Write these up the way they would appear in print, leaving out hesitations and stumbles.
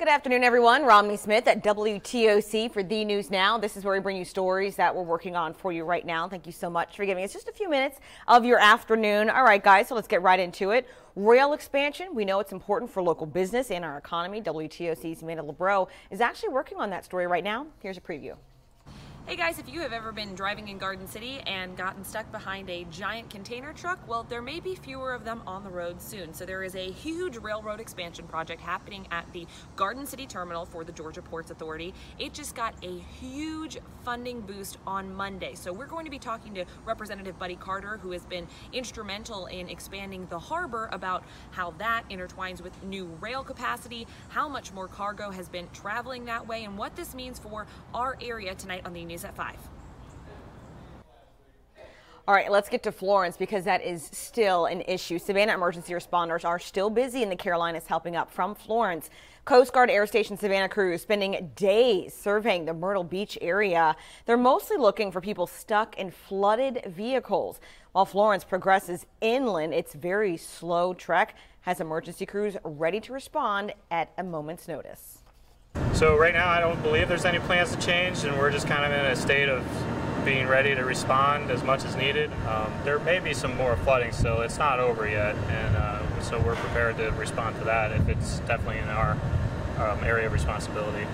Good afternoon, everyone. Romney Smith at WTOC for The News Now. This is where we bring you stories that we're working on for you right now. Thank you so much for giving us just a few minutes of your afternoon. All right, guys, so let's get right into it. Rail expansion, we know it's important for local business and our economy. WTOC's Amanda LeBreau is actually working on that story right now. Here's a preview. Hey guys, if you have ever been driving in Garden City and gotten stuck behind a giant container truck, well, there may be fewer of them on the road soon. So there is a huge railroad expansion project happening at the Garden City Terminal for the Georgia Ports Authority. It just got a huge funding boost on Monday. So we're going to be talking to Representative Buddy Carter, who has been instrumental in expanding the harbor, about how that intertwines with new rail capacity, how much more cargo has been traveling that way, and what this means for our area tonight on the News at 5. All right, let's get to Florence because that is still an issue. Savannah emergency responders are still busy in the Carolinas helping up from Florence. Coast Guard Air Station Savannah crews spending days surveying the Myrtle Beach area. They're mostly looking for people stuck in flooded vehicles. While Florence progresses inland, its very slow trek has emergency crews ready to respond at a moment's notice. So right now I don't believe there's any plans to change, and we're just kind of in a state of being ready to respond as much as needed. There may be some more flooding still. It's not over yet, and so we're prepared to respond to that if it's definitely in our area of responsibility.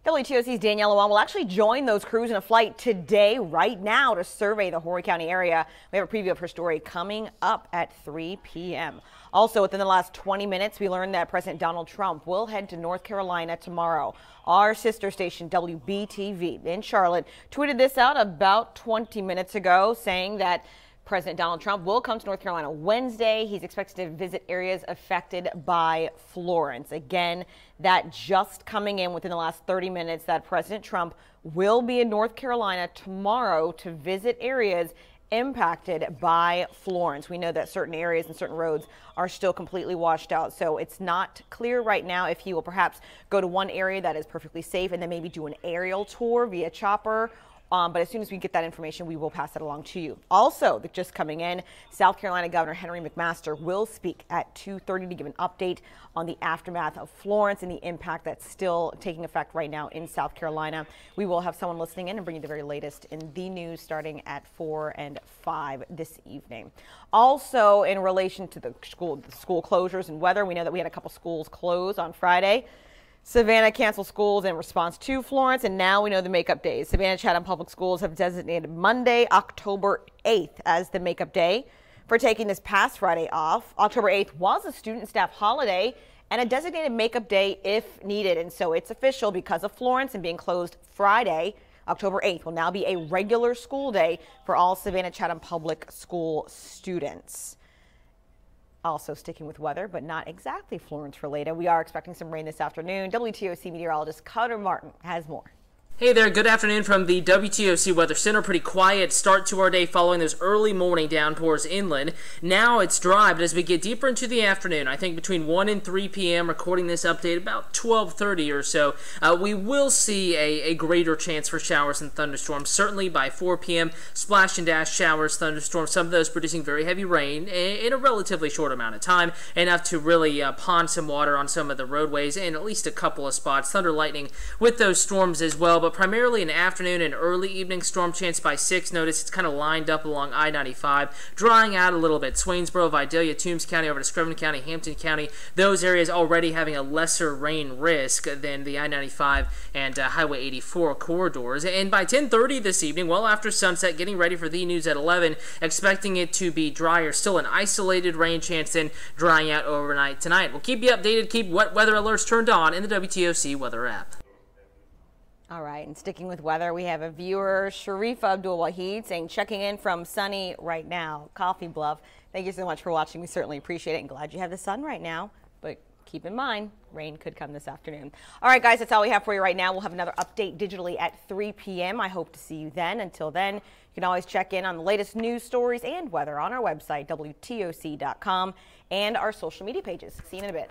WTOC's Danielle Lewan will actually join those crews in a flight today, right now, to survey the Horry County area. We have a preview of her story coming up at 3 p.m. Also, within the last 20 minutes, we learned that President Donald Trump will head to North Carolina tomorrow. Our sister station, WBTV in Charlotte, tweeted this out about 20 minutes ago, saying that President Donald Trump will come to North Carolina Wednesday. He's expected to visit areas affected by Florence. Again, that just coming in within the last 30 minutes that President Trump will be in North Carolina tomorrow to visit areas impacted by Florence. We know that certain areas and certain roads are still completely washed out, so it's not clear right now if he will perhaps go to one area that is perfectly safe and then maybe do an aerial tour via chopper. But as soon as we get that information, we will pass it along to you. Also, just coming in, South Carolina Governor Henry McMaster will speak at 2:30 to give an update on the aftermath of Florence and the impact that's still taking effect right now in South Carolina. We will have someone listening in and bring you the very latest in the news starting at 4 and 5 this evening. Also, in relation to the school closures and weather, we know that we had a couple schools close on Friday. Savannah canceled schools in response to Florence, and now we know the makeup days. Savannah Chatham Public Schools have designated Monday, October 8th as the makeup day for taking this past Friday off. October 8th was a student staff holiday and a designated makeup day if needed, and so it's official because of Florence and being closed Friday. October 8th will now be a regular school day for all Savannah Chatham Public School students. Also sticking with weather, but not exactly Florence related. We are expecting some rain this afternoon. WTOC meteorologist Cutter Martin has more. Hey there, good afternoon from the WTOC Weather Center. Pretty quiet start to our day following those early morning downpours inland. Now it's dry, but as we get deeper into the afternoon, I think between 1 and 3 p.m., recording this update about 12:30 or so, we will see a greater chance for showers and thunderstorms. Certainly by 4 p.m., splash and dash showers, thunderstorms, some of those producing very heavy rain in a relatively short amount of time, enough to really pond some water on some of the roadways and at least a couple of spots. Thunder lightning with those storms as well, but primarily an afternoon and early evening storm chance by 6. Notice it's kind of lined up along I-95, drying out a little bit. Swainsboro, Vidalia, Toombs County over to Scrivener County, Hampton County, those areas already having a lesser rain risk than the I-95 and Highway 84 corridors. And by 10:30 this evening, well after sunset, getting ready for the news at 11, expecting it to be drier. Still an isolated rain chance, then drying out overnight tonight. We'll keep you updated, keep wet weather alerts turned on in the WTOC weather app. All right, and sticking with weather, we have a viewer, Sharifa Abdul Wahid, saying checking in from sunny right now, Coffee Bluff. Thank you so much for watching. We certainly appreciate it and glad you have the sun right now. But keep in mind, rain could come this afternoon. All right, guys, that's all we have for you right now. We'll have another update digitally at 3 p.m. I hope to see you then. Until then, you can always check in on the latest news stories and weather on our website, WTOC.com, and our social media pages. See you in a bit.